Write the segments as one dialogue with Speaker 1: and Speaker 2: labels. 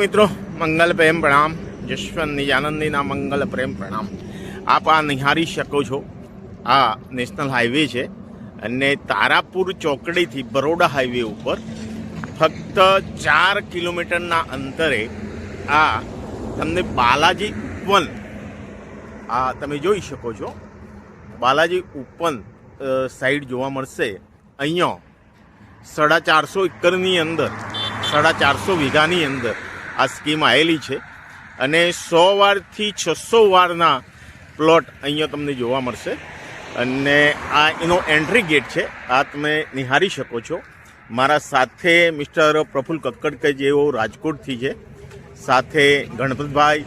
Speaker 1: મિત્રો મંગલ પ્રેમ પ્રણામ, જશવંત નિજાનંદીના મંગલ પ્રેમ પ્રણામ. આપ આ નિહાળી શકો છો, આ નેશનલ હાઈવે છે અને તારાપુર ચોકડીથી બરોડા હાઈવે ઉપર ફક્ત 4 કિલોમીટરના અંતરે આ તમને બાલાજી ઉપવન આ તમે જોઈ શકો છો. બાલાજી ઉપવન સાઈડ જોવા મળશે. અહીંયા 450 એકરની અંદર 450 વીઘાની અંદર આ સ્કીમ આવેલી છે અને 100 વારથી 600 વારના પ્લોટ અહીંયા તમને જોવા મળશે. અને આ એનો એન્ટ્રી ગેટ છે, આ તમે નિહાળી શકો છો. મારા સાથે મિસ્ટર પ્રફુલ્લ કક્કડ કે જેઓ રાજકોટથી છે, સાથે ગણપતભાઈ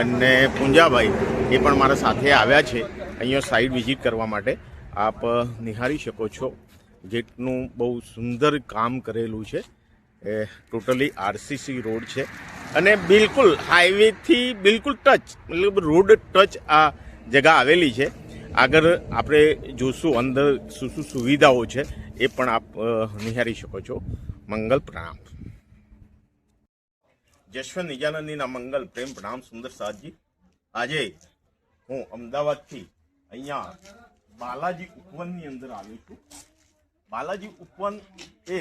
Speaker 1: અને પૂંજાભાઈ એ પણ મારા સાથે આવ્યા છે અહીંયા સાઈડ વિઝિટ કરવા માટે. આપ નિહાળી શકો છો, ગેટનું બહુ સુંદર કામ કરેલું છે. ટોટલી આરસીસી રોડ છે અને બિલકુલ હાઈવેથી બિલકુલ ટચ, મતલબ રોડ ટચ આ જગ્યા આવેલી છે. આગળ આપણે જોશું અંદર શું શું સુવિધાઓ છે એ પણ આપ નિહાળી શકો છો. મંગલ પ્રણામ. જશવંત નિજાનંદીના મંગલ પ્રેમ પ્રણામ. સુંદર સાહજી, આજે હું અમદાવાદથી અહીંયા બાલાજી ઉપવનની અંદર આવ્યો છું. બાલાજી ઉપવન એ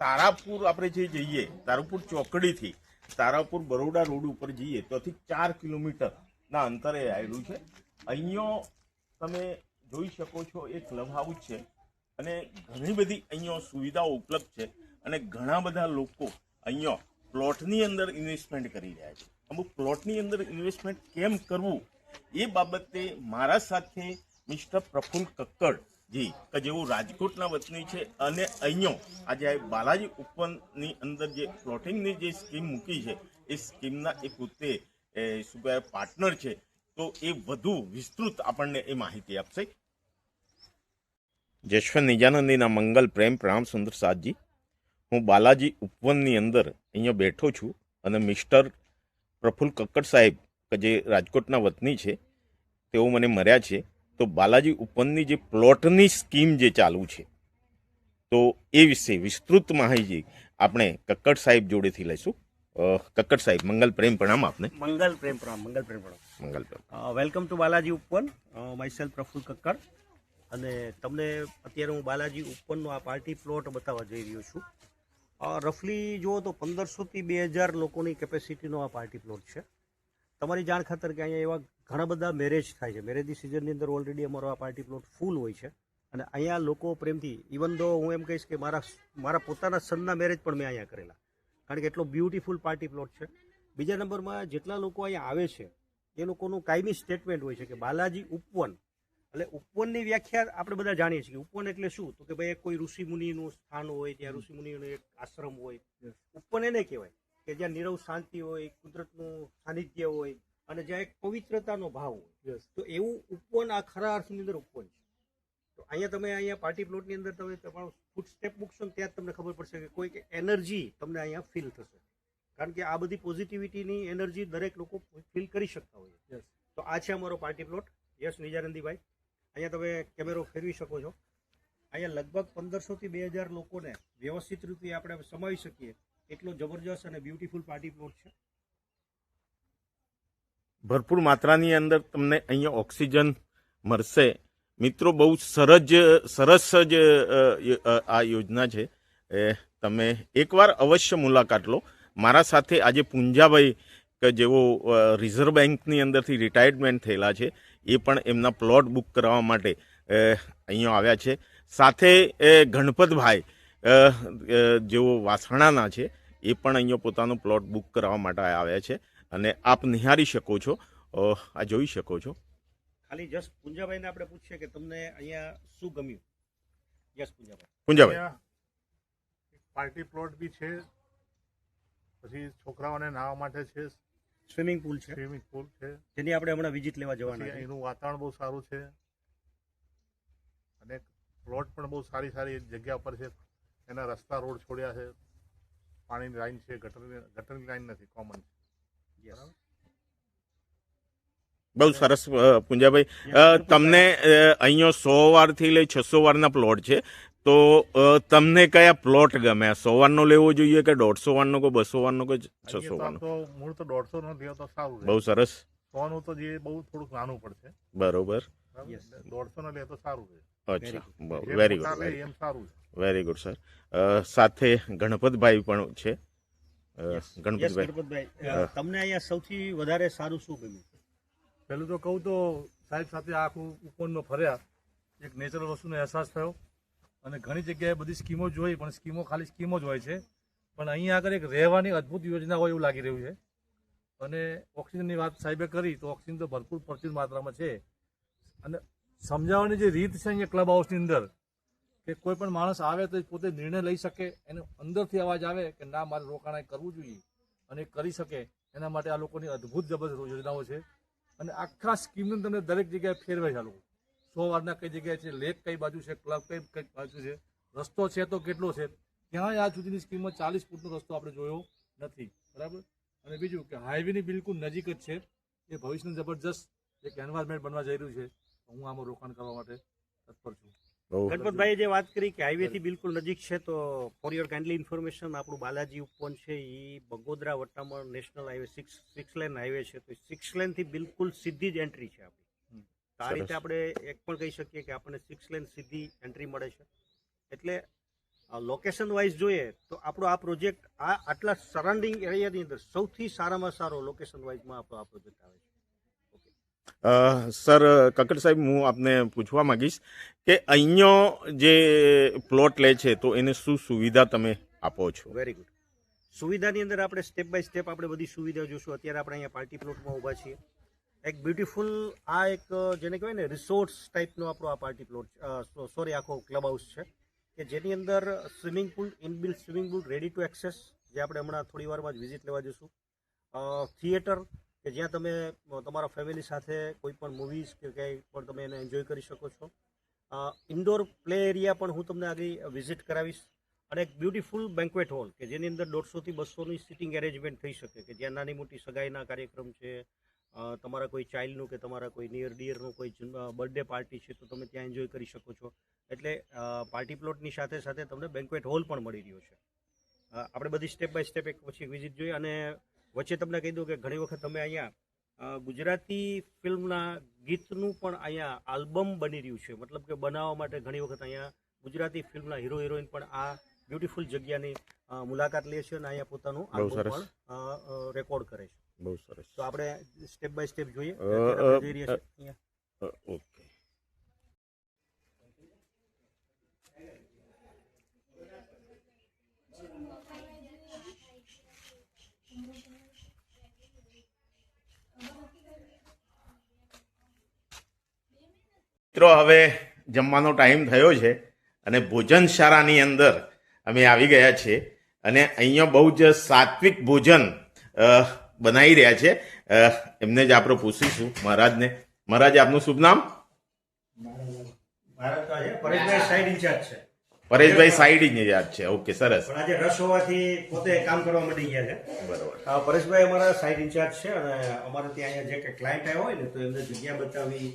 Speaker 1: તારાપુર આપણે જે જઈએ, તારાપુર ચોકડીથી તારાપુર બરોડા રોડ ઉપર જઈએ તોથી 4 કિલોમીટરના અંતરે આવેલું છે. અહીંયા તમે જોઈ શકો છો એ ક્લબ હાઉસ છે અને ઘણી બધી અહીંયા સુવિધાઓ ઉપલબ્ધ છે અને ઘણા બધા લોકો અહીંયા પ્લોટની અંદર ઇન્વેસ્ટમેન્ટ કરી રહ્યા છે. અમુક પ્લોટની અંદર ઇન્વેસ્ટમેન્ટ કેમ કરવું એ બાબતે મારા સાથે મિસ્ટર પ્રફુલ્લ કક્કડ જી કે જેઓ રાજકોટના વતની છે અને અહીંયા આજે બાલાજી ઉપવનની અંદર જે પ્લોટિંગની જે સ્કીમ મૂકી છે એ સ્કીમના એ પોતે શું કહેવાય પાર્ટનર છે, તો એ વધુ વિસ્તૃત આપણને એ માહિતી આપશે. જશવંત નિજાનંદીના મંગલ પ્રેમ પ્રણામ. સુંદર સાહજી, હું બાલાજી ઉપવનની અંદર અહીંયા બેઠો છું અને મિસ્ટર પ્રફુલ્લ કક્કડ સાહેબ કે જે રાજકોટના વતની છે તેઓ મને મળ્યા છે. તો બાલાજી ઉપવનની જે પ્લોટની સ્કીમ જે ચાલુ છે તો એ વિશે વિસ્તૃત માહિતી આપણે કક્કડ સાહેબ જોડેથી લઈશું. કક્કડ સાહેબ, મંગલ પ્રેમ પ્રણામ આપને.
Speaker 2: મંગલ પ્રેમ પ્રણામ.
Speaker 1: મંગલ પ્રેમ.
Speaker 2: Welcome to Balaji Upvan. Myself Praful Kakkad. અને તમને અત્યારે હું બાલાજી ઉપવનનો આ પાર્ટી પ્લોટ બતાવવા જઈ રહ્યો છું. રફલી જુઓ તો 1500થી 2000 લોકોની કેપેસિટીનો આ પાર્ટી પ્લોટ છે. તમારી જાણ ખાતર કે અહીંયા એવા ઘણા બધા મેરેજ થાય છે. મેરેજની સિઝનની અંદર ઓલરેડી અમારો આ પાર્ટી પ્લોટ ફૂલ હોય છે અને અહીંયા લોકો પ્રેમથી, ઇવન દો હું એમ કહીશ કે મારા પોતાના સનના મેરેજ પણ મેં અહીંયા કરેલા, કારણ કે એટલો બ્યુટીફુલ પાર્ટી પ્લોટ છે. બીજા નંબરમાં જેટલા લોકો અહીંયા આવે છે એ લોકોનું કાયમી સ્ટેટમેન્ટ હોય છે કે બાલાજી ઉપવન એટલે ઉપવનની વ્યાખ્યા આપણે બધા જાણીએ છીએ કે ઉપવન એટલે શું, તો કે ભાઈ કોઈ ઋષિ મુનિનું સ્થાન હોય, ત્યાં ઋષિ મુનિનું એક આશ્રમ હોય. ઉપવન એને કહેવાય કે જ્યાં નીરવ શાંતિ હોય, કુદરતનું સાનિધ્ય હોય અને જ્યાં એક પવિત્રતાનો ભાવ હોય. તો એવું ઉપવન આ ખરા અર્થની અંદર ઉપવન છે. તો અહીંયા પાર્ટી પ્લોટની અંદર તમે તમારું ફૂટ સ્ટેપ મૂકશો ને ત્યાં તમને ખબર પડશે કે કોઈક એનર્જી તમને અહીંયા ફીલ થશે, કારણ કે આ બધી પોઝિટિવિટીની એનર્જી દરેક લોકો ફીલ કરી શકતા હોય. તો આ છે અમારો પાર્ટી પ્લોટ. યસ નિજાનંદીભાઈ, અહીંયા તમે કેમેરો ફેરવી શકો છો. અહીંયા લગભગ 1500થી 2000 લોકોને વ્યવસ્થિત રીતે આપણે સમાવી શકીએ એટલો જબરજસ્ત અને બ્યુટીફુલ પાર્ટી પ્લોટ છે.
Speaker 1: ભરપૂર માત્રાની અંદર તમને અહીંયા ઓક્સિજન મળશે. મિત્રો, બહુ સરસ જ આ યોજના છે. તમે એકવાર અવશ્ય મુલાકાત લો. મારા સાથે આજે પૂંજાભાઈ કે જેઓ રિઝર્વ બેંકની અંદરથી રિટાયરમેન્ટ થયેલા છે, એ પણ એમના પ્લોટ બુક કરવા માટે અહીંયા આવ્યા છે. સાથે ગણપતભાઈ જેઓ વાસણાના છે, એ પણ અહીંયા પોતાનો પ્લોટ બુક કરવા માટે આવ્યા છે અને આપ નિહાળી શકો છો, આ જોઈ શકો છો.
Speaker 2: ખાલી જસ્ટ પૂંજાભાઈને આપણે પૂછીએ કે તમને અહીંયા શું ગમ્યું. યસ
Speaker 1: પૂંજાભાઈ.
Speaker 3: પાર્ટી પ્લોટ બી છે, પછી છોકરાઓને નાહવા માટે છે,
Speaker 2: સ્વિમિંગ પુલ છે, જેની આપણે હમણાં વિઝિટ લેવા જવાના છે.
Speaker 3: એનું વાતાવરણ બહુ સારું છે અને પ્લોટ પણ બહુ સારી જગ્યા પર છે. એના રસ્તા રોડ છોડ્યા છે, પાણીની લાઈન છે, ગટરની લાઈન નથી, કોમન છે. બરાબર,
Speaker 1: બહુ સરસ પૂંજાભાઈ. તમને અહીંયા 100 વારથી લઈ 600 વારના પ્લોટ છે, તો તમને કયા પ્લોટ ગમે? 100 વારનો લેવો જોઈએ કે 150 વારનો કે 200 વારનો કે 600 વારનો?
Speaker 3: તો મૂળ તો 150 નો થયો તો સારું
Speaker 1: બહુ સરસ.
Speaker 3: 100 નું તો જે બહુ થોડુંક નાનું પડશે.
Speaker 1: બરોબર.
Speaker 2: Yes.
Speaker 3: 150 નો લે તો સારું છે.
Speaker 1: અચ્છા,
Speaker 3: જે
Speaker 1: વેરી
Speaker 3: મોટા લે
Speaker 1: ગુડ,
Speaker 3: એમ સારું છે.
Speaker 1: Very good sir. સાથે ગણપતભાઈ પણ છે.
Speaker 2: Yes,
Speaker 1: ગણપતભાઈ,
Speaker 2: ગણપતભાઈ, તમને અહીંયા સૌથી વધારે સારું શું ગમ્યું?
Speaker 4: પહેલું તો કહું તો સાહેબ સાથે આખું ઉપવનનો ફર્યા, એક નેચરલ વસ્તુનો અહેસાસ થયો અને ઘણી જગ્યાએ બધી સ્કીમો જોઈ, પણ સ્કીમો ખાલી સ્કીમો જ હોય છે. પણ અહીંયા આગળ એક રહેવાની અદ્ભુત યોજના હોય એવું લાગી રહ્યું છે. અને ઓક્સિજનની વાત સાહેબે કરી તો ઓક્સિજન તો ભરપૂર પ્રચુર માત્રામાં છે. અને સમજાવવાની જે રીત છે અહીંયા ક્લબ હાઉસની અંદર, કે કોઈ પણ માણસ આવે તો પોતે નિર્ણય લઈ શકે, એને અંદરથી અવાજ આવે કે ના મારે રોકાણ કરવું જોઈએ અને એ કરી શકે, એના માટે આ લોકોની અદ્ભુત જબરદસ્ત યોજનાઓ છે. અને આખા સ્કીમને તમને દરેક જગ્યાએ ફેરવે છે આ લોકો. 100 વારના કઈ જગ્યાએ છે, લેક કઈ બાજુ છે, ક્લબ કઈ બાજુ છે, રસ્તો છે તો કેટલો છે, ક્યાંય આજ સુધીની સ્કીમમાં 40 ફૂટનો રસ્તો આપણે જોયો નથી. બરાબર. અને બીજું કે હાઈવેની બિલકુલ નજીક જ છે. એ ભવિષ્યનું જબરજસ્ત એક એન્વાયરમેન્ટ બનવા જઈ રહ્યું છે. હું આમાં રોકાણ કરવા માટે તત્પર છું.
Speaker 2: ગણપતભાઈએ જે વાત કરી કે હાઈવેથી બિલકુલ નજીક છે, તો ફોર યોર કાઇન્ડલી ઇન્ફોર્મેશન, આપણું બાલાજી ઉપવન છે એ Bagodara Vataman national highway 6 lane highway છે. તો 6 લેનથી બિલકુલ સીધી જ એન્ટ્રી છે આપણી. તો આ રીતે આપણે એક પણ કહી શકીએ કે આપણને 6 લેન સીધી એન્ટ્રી મળે છે. એટલે લોકેશન વાઇઝ જોઈએ તો આપણો આ પ્રોજેક્ટ આટલા સરાઉન્ડિંગ એરિયાની અંદર સૌથી સારામાં સારો લોકેશન વાઇઝમાં આપણો આ પ્રોજેક્ટ આવે છે.
Speaker 1: સર કક્કડ સાહેબ, હું આપને પૂછવા માંગીશ કે અહીંયા જે પ્લોટ લે છે તો એને શું સુવિધા તમે આપો છો?
Speaker 2: Very good. સુવિધાની અંદર આપણે સ્ટેપ બાય સ્ટેપ આપણે બધી સુવિધા જોશું. અત્યારે આપણે અહીંયા પાર્ટી પ્લોટમાં ઊભા છીએ. એક બ્યુટીફુલ આ એક જેને કહેવાય ને રિસોર્ટ્સ ટાઈપનો આપણો આ પાર્ટી પ્લોટ, સોરી આખો ક્લબ હાઉસ છે, કે જેની અંદર swimming pool, inbuilt swimming pool ready to access, જે આપણે હમણાં થોડી વારમાં જ વિઝિટ લેવા જઈશું. થિયેટર કે જ્યાં તમે તમારા ફેમિલી સાથે કોઈ પણ મૂવીઝ કે કંઈ પણ તમે એને એન્જોય કરી શકો છો. ઇન્ડોર પ્લે એરિયા પણ હું તમને આગળ વિઝિટ કરાવીશ. અને એક બ્યુટીફુલ બેન્ક્વેટ હોલ કે જેની અંદર 150 થી 200ની સિટિંગ એરેન્જમેન્ટ થઈ શકે, કે જ્યાં નાની મોટી સગાઈના કાર્યક્રમ છે, તમારા કોઈ ચાઇલ્ડનું કે તમારા કોઈ નિયર ડિયરનું કોઈ બર્થડે પાર્ટી છે, તો તમે ત્યાં એન્જોય કરી શકો છો. એટલે પાર્ટી પ્લોટની સાથે સાથે તમને બેન્ક્વેટ હોલ પણ મળી રહ્યો છે. આપણે બધી સ્ટેપ બાય સ્ટેપ એક પછી વિઝિટ જોઈએ. અને વચ્ચે તમને કહી દઉં કે ઘણી વખત તમે અહીંયા ગુજરાતી ફિલ્મના ગીતનું પણ અહીંયા આલ્બમ બની રહ્યું છે. મતલબ કે બનાવવા માટે ઘણી વખત અહીંયા ગુજરાતી ફિલ્મના હીરો હિરોઈન પણ આ બ્યુટીફુલ જગ્યાની મુલાકાત લે છે અને અહીંયા પોતાનું આલ્બમ પણ રેકોર્ડ કરે છે.
Speaker 1: બહુ સરસ.
Speaker 2: તો આપણે સ્ટેપ બાય સ્ટેપ જોઈએ.
Speaker 1: ઓકે. મિત્રો, હવે જમવાનો ટાઈમ થયો છે અને ભોજનશાળાની અંદર અમે આવી ગયા છીએ અને અહીંયા બહુ જ સાત્વિક ભોજન બનાવી રહ્યા છે. એમને જ આપણે પૂછીશું મહારાજને. મહારાજ, આપનું શુભ નામ?
Speaker 2: પરેશભાઈ સાઈડ ઇન્ચાર્જ છે.
Speaker 1: પરેશભાઈ સાઈડ ઇન્ચાર્જ છે. ઓકે, સરસ.
Speaker 2: પણ આજે રસ હોવાથી પોતે કામ કરવા માંડી ગયા છે.
Speaker 1: બરાબર.
Speaker 2: પરેશભાઈ અમારા સાઈડ ઇન્ચાર્જ છે અને અમારે ત્યાં અહીંયા જે કે ક્લાયન્ટ આવ્યા હોય ને તો એમને જગ્યા બતાવી,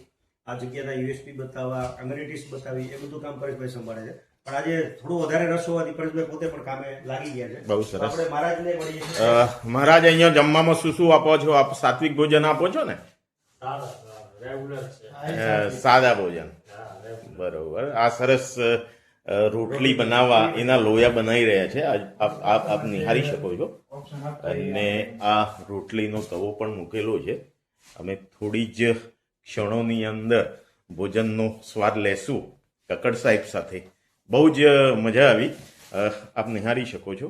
Speaker 2: આ જગ્યાના યુએસપી બતાવવા, એમ્યુનિટીઝ બતાવી, એ બધું કામ પરેશભાઈ સંભાળે છે. પણ આજે થોડું વધારે રસ હોવાથી પરેશભાઈ પોતે પણ કામે લાગી ગયા છે.
Speaker 1: બહુ સરસ.
Speaker 2: આપણે મહારાજને મળીએ છીએ.
Speaker 1: મહારાજ, અહીંયા જમવામાં શું શું આપો છો? આપ સાત્વિક ભોજન આપો છો ને? સાદા ભોજન. બરોબર. આ સરસ રોટલી બનાવવા એના લોયા બનાવી રહ્યા છે. આપ નિહાળી શકો છો. અને આ રોટલીનો તવો પણ મૂકેલો છે. અમે થોડી જ ક્ષણોની અંદર ભોજનનો સ્વાદ લેશું કક્કડ સાહેબ સાથે. બહુ જ મજા આવી. આપ નિહાળી શકો છો.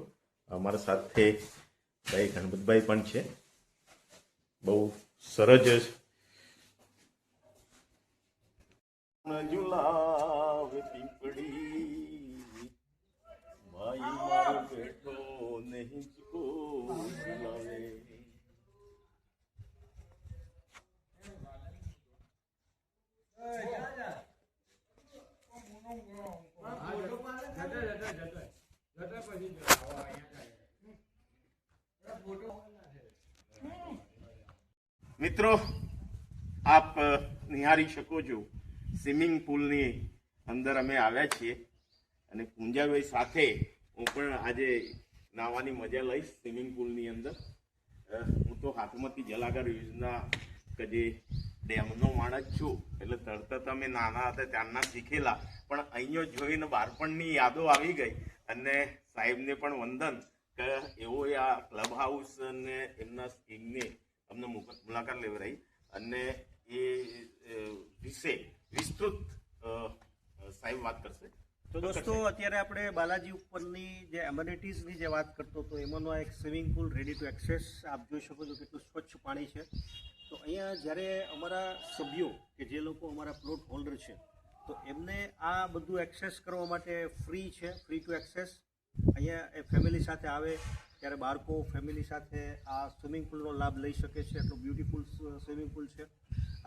Speaker 1: અમારા સાથે ભાઈ ગણપતભાઈ પણ છે. બહુ સરસ. ઝુલાવે પીપળી ભાઈ મારો બેઠો નહીં ઝુલાવે. મિત્રો, આપ નિહાળી શકો છો સ્વિમિંગ પુલની અંદર અમે આવ્યા છીએ અને પૂંજાભાઈ સાથે હું પણ આજે નાહવાની મજા લઈશ સ્વિમિંગ પુલની અંદર. હું તો હાથમાંથી જલાગાર યોજના કે જે ડેમનો માણસ છું, એટલે તરત અમે નાના હતા ત્યારના શીખેલા, પણ અહીંયા જોઈને બાળપણની યાદો આવી ગઈ. અને સાહેબને પણ વંદન કે એવો આ ક્લબ હાઉસ અને એમના સ્કીમને અમને મુલાકાત લેવડાવી અને એ વિશે વિસ્તૃત સાહેબ વાત કરશે.
Speaker 2: તો દોસ્તો, અત્યારે આપણે બાલાજી ઉપરની જે એમ્યુનિટીઝની જે વાત કરતો હતો એમાંનો એક swimming pool ready to access આપ જોઈ શકો છો કેટલું સ્વચ્છ પાણી છે. તો અહીંયા જ્યારે અમારા સભ્યો કે જે લોકો અમારા પ્લોટ હોલ્ડર છે તો એમને આ બધું એક્સેસ કરવા માટે ફ્રી છે, ફ્રી ટુ એક્સેસ. અહીંયા એ ફેમિલી સાથે આવે ત્યારે બાળકો ફેમિલી સાથે આ સ્વિમિંગ પુલનો લાભ લઈ શકે છે. એટલો બ્યુટીફુલ સ્વિમિંગ પુલ છે.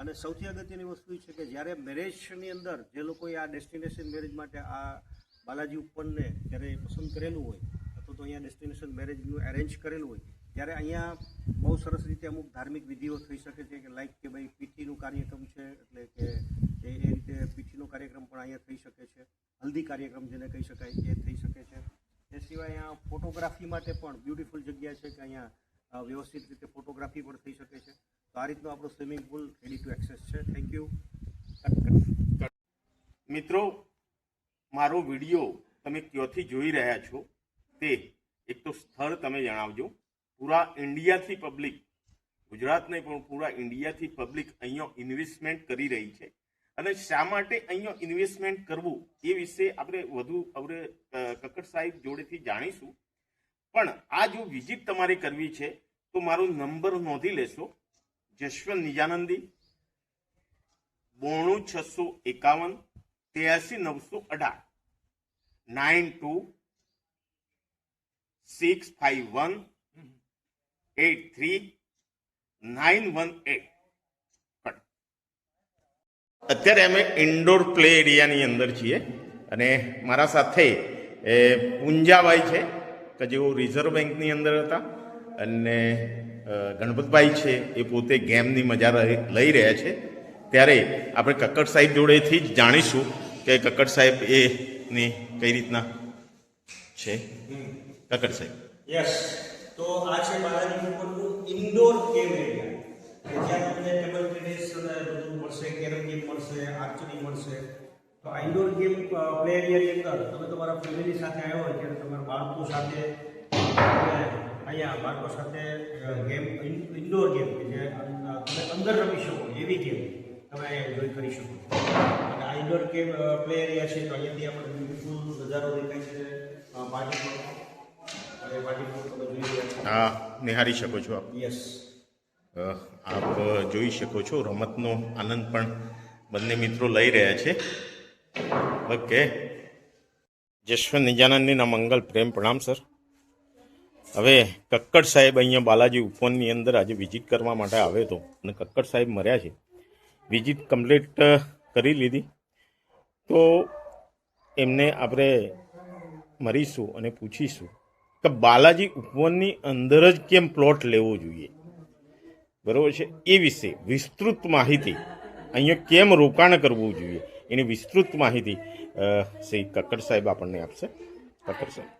Speaker 2: અને સૌથી અગત્યની વસ્તુ એ છે કે જ્યારે મેરેજની અંદર જે લોકોએ આ ડેસ્ટિનેશન મેરેજ માટે આ બાલાજી ઉપરને જ્યારે પસંદ કરેલું હોય અથવા તો અહીંયા ડેસ્ટિનેશન મેરેજનું એરેન્જ કરેલું હોય ત્યારે અહીંયા બહુ સરસ રીતે અમુક ધાર્મિક વિધિઓ થઈ શકે છે કે લાઈક કે ભાઈ પીઠીનું કાર્યક્રમ છે, એટલે કે એ રીતે પીઠીનો કાર્યક્રમ પણ અહીંયા થઈ શકે છે. હલ્દી કાર્યક્રમ જેને કહી શકાય એ થઈ શકે છે. એ સિવાય અહીંયા ફોટોગ્રાફી માટે પણ બ્યુટીફુલ જગ્યા છે કે અહીંયા વ્યવસ્થિત રીતે ફોટોગ્રાફી પણ થઈ શકે છે. તો આ રીતનો આપણો swimming pool ready to access છે. Thank you.
Speaker 1: મિત્રો, મારો વિડીયો તમે ક્યાંથી જોઈ રહ્યા છો તે એક તો સ્થળ તમે જણાવજો. પૂરા ઇન્ડિયાથી પબ્લિક, ગુજરાત નહીં પણ પૂરા ઇન્ડિયાથી પબ્લિક અહીંયા ઇન્વેસ્ટમેન્ટ કરી રહી છે. અને શા માટે અહીંયા ઇન્વેસ્ટમેન્ટ કરવું એ વિશે આપણે વધુ આપણે કક્કડ સાહેબ જોડેથી જાણીશું. પણ આ જો વિઝિટ તમારે કરવી છે તો મારો નંબર નોંધી લેશો. જશવંત નિજાનંદી 92651 83918 92651 83918. અત્યારે અમે ઇન્ડોર પ્લે એરિયાની અંદર છીએ અને મારા સાથે પૂંજાભાઈ છે કે જેઓ રિઝર્વ બેંકની અંદર હતા અને ગણપતભાઈ છે એ પોતે ગેમની મજા લઈ રહ્યા છે. ત્યારે આપણે કક્કડ સાહેબ જોડેથી જ જાણીશું કે કક્કડ સાહેબ એની કઈ રીતના છે. કક્કડ સાહેબ.
Speaker 2: યસ, તો આ છે બાલાજી ઉપરનું ઇન્ડોર ગેમ એરિયા કે જ્યાં તમને ટેબલ ટેનિસ અને બધું મળશે, કેરમ ગેમ મળશે, આર્ચરી મળશે. તો આ ઇન્ડોર ગેમ પ્લે એરિયાની અંદર તમે તમારા ફેમિલી સાથે આવ્યા હોય ત્યારે તમારા બાળકો સાથે અહીંયા બાળકો સાથે ગેમ ઇન્ડોર ગેમ કે જે તમે અંદર રમી શકો એવી ગેમ તમે એન્જોય કરી શકો. અને આ ઇન્ડોર ગેમ પ્લે એરિયા છે તો અહીંયાથી આપણે બ્યુટીફુલ નજારો દેખાય છે. પાર્ટી પ્લોટ તમે જોઈ રહ્યા છો.
Speaker 1: હા, નિહાળી શકો છો આપ.
Speaker 2: યસ,
Speaker 1: આપ જોઈ શકો છો રમતનો આનંદ પણ બંને મિત્રો લઈ રહ્યા છે. ઓકે, જશવંત નિજાનંદીના મંગલ પ્રેમ પ્રણામ સર. હવે કક્કડ સાહેબ અહીંયા બાલાજી ઉપવનની અંદર આજે વિઝિટ કરવા માટે આવ્યો હતો અને કક્કડ સાહેબ મર્યા છે. વિઝિટ કમ્પ્લીટ કરી લીધી તો એમને આપણે મળીશું અને પૂછીશું કે બાલાજી ઉપવનની અંદર જ કેમ પ્લોટ લેવો જોઈએ, બરાબર છે, એ વિશે વિસ્તૃત માહિતી, અહીંયા કેમ રોકાણ કરવું જોઈએ એની વિસ્તૃત માહિતી શ્રી કક્કડ સાહેબ આપણને આપશે. કક્કડ સાહેબ.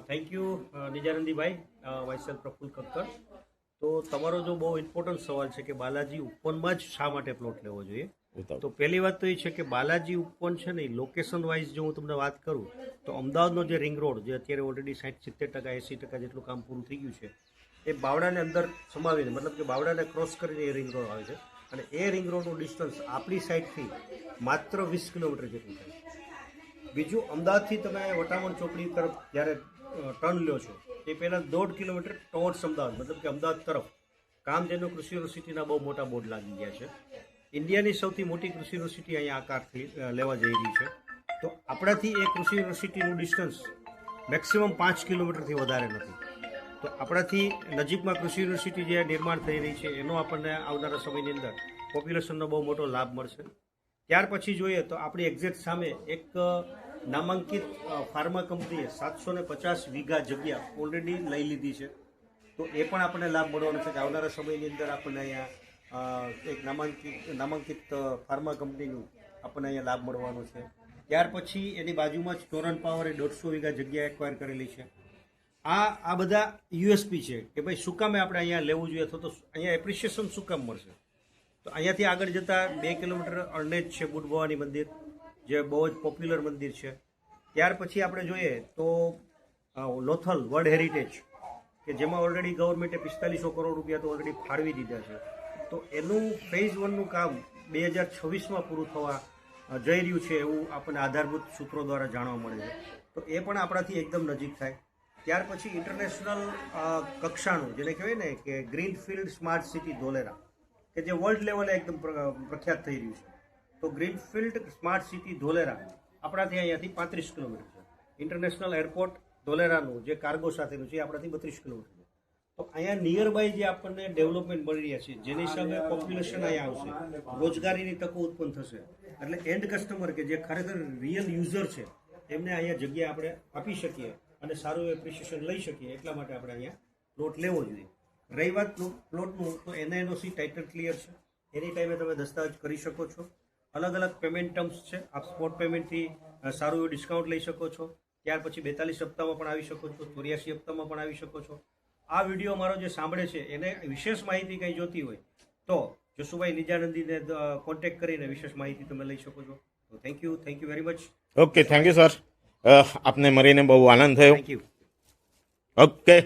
Speaker 2: થેન્ક યુ નિજાનંદીભાઈ. માયસેલ્ફ પ્રફુલ કક્કડ. તો તમારો જો બહુ ઇમ્પોર્ટન્ટ સવાલ છે કે બાલાજી ઉપવનમાં જ શા માટે પ્લોટ લેવો જોઈએ. તો પહેલી વાત તો એ છે કે બાલાજી ઉપવન છે ને લોકેશન વાઇઝ જો હું તમને વાત કરું તો અમદાવાદનો જે રિંગ રોડ જે અત્યારે ઓલરેડી 60-70% 80% જેટલું કામ પૂરું થઈ ગયું છે એ બાવડાને અંદર સમાવીને, મતલબ કે બાવડાને ક્રોસ કરીને એ રિંગ રોડ આવે છે. અને એ રિંગ રોડનું ડિસ્ટન્સ આપણી સાઈડથી માત્ર 20 કિલોમીટર જેટલું થાય. બીજું, અમદાવાદથી તમે વટામણ ચોકડી તરફ જ્યારે ટર્ન લ્યો છો એ પહેલાં 1.5 કિલોમીટર ટોવર્ડ્સ અમદાવાદ, મતલબ કે અમદાવાદ તરફ કામધેનુ કૃષિ યુનિવર્સિટીના બહુ મોટા બોર્ડ લાગી ગયા છે. ઇન્ડિયાની સૌથી મોટી કૃષિ યુનિવર્સિટી અહીંયા આકારથી લેવા જઈ રહી છે. તો આપણાથી એ કૃષિ યુનિવર્સિટીનું ડિસ્ટન્સ મેક્સિમમ 5 કિલોમીટરથી વધારે નથી. તો આપણાથી નજીકમાં કૃષિ યુનિવર્સિટી જે નિર્માણ થઈ રહી છે એનો આપણને આવનારા સમયની અંદર પોપ્યુલેશનનો બહુ મોટો લાભ મળશે. ત્યાર પછી જોઈએ તો આપણી એક્ઝેક્ટ સામે એક નામાંકિત ફાર્મા કંપનીએ 750 વીઘા જગ્યા ઓલરેડી લઈ લીધી છે. તો એ પણ આપણને લાભ મળવાનો છે કે આવનારા સમયની અંદર આપણને અહીંયા એક નામાંકિત ફાર્મા કંપનીનું આપણને અહીંયા લાભ મળવાનો છે. ત્યાર પછી એની બાજુમાં જ ટોરન્ટ પાવરે 150 વીઘા જગ્યા એક્વાયર કરેલી છે. આ બધા યુએસપી છે કે ભાઈ શું કામે આપણે અહીંયા લેવું જોઈએ અથવા તો અહીંયા એપ્રિશિએશન શું કામ મળશે. તો અહીંયાથી આગળ જતાં 2 કિલોમીટર અરણેજ છે બુટ ભવાની મંદિર, જે બહુ જ પોપ્યુલર મંદિર છે. ત્યાર પછી આપણે જોઈએ તો લોથલ વર્લ્ડ હેરિટેજ, કે જેમાં ઓલરેડી ગવર્મેન્ટે 4500 કરોડ રૂપિયા તો ઓલરેડી ફાળવી દીધા છે. તો એનું ફેઝ 1નું કામ 2026માં પૂરું થવા જઈ રહ્યું છે એવું આપણને આધારભૂત સૂત્રો દ્વારા જાણવા મળે છે. તો એ પણ આપણાથી એકદમ નજીક થાય. ત્યાર પછી ઇન્ટરનેશનલ કક્ષાનું જેને કહેવાય ને કે ગ્રીનફિલ્ડ સ્માર્ટ સિટી ધોલેરા, કે જે વર્લ્ડ લેવલે એકદમ પ્રખ્યાત થઈ રહ્યું છે. તો ગ્રીનફિલ્ડ સ્માર્ટ સિટી ધોલેરા આપણાથી અહીંયાથી 35 કિલોમીટર છે. ઇન્ટરનેશનલ એરપોર્ટ ધોલેરાનું જે કાર્ગો સાથેનું છે એ આપણાથી 32 કિલોમીટર છે. તો અહીંયા નિયર બાય જે આપણને ડેવલપમેન્ટ મળી રહ્યા છે, જેની હિસાબે પોપ્યુલેશન અહીંયા આવશે, રોજગારીની તકો ઉત્પન્ન થશે. એટલે એન્ડ કસ્ટમર કે જે ખરેખર રિયલ યુઝર છે એમને અહીંયા જગ્યા આપણે આપી શકીએ અને સારું એપ્રિશિએશન લઈ શકીએ. એટલા માટે આપણે અહીંયા પ્લોટ લેવો જોઈએ. રહી વાત પ્લોટનું, તો NINOC ટાઇટલ ક્લિયર છે, એની ટાઈમે તમે દસ્તાવેજ કરી શકો છો. અલગ અલગ પેમેન્ટ ટર્મ્સ છે, આપ સ્પોટ પેમેન્ટથી સારું એવું ડિસ્કાઉન્ટ લઈ શકો છો. ત્યાર પછી 42 હપ્તામાં પણ આવી શકો છો, 84 હપ્તામાં પણ આવી શકો છો. આ વિડીયો મારો જે સાંભળે છે એને વિશેષ માહિતી કંઈ જોતી હોય તો જસુભાઈ નિજાનંદીને કોન્ટેક્ટ કરીને વિશેષ માહિતી તમે લઈ શકો છો. તો thank you very much.
Speaker 1: Okay, thank you sir. આપને મળીને બહુ આનંદ થયો.
Speaker 2: Thank you.
Speaker 1: ઓકે.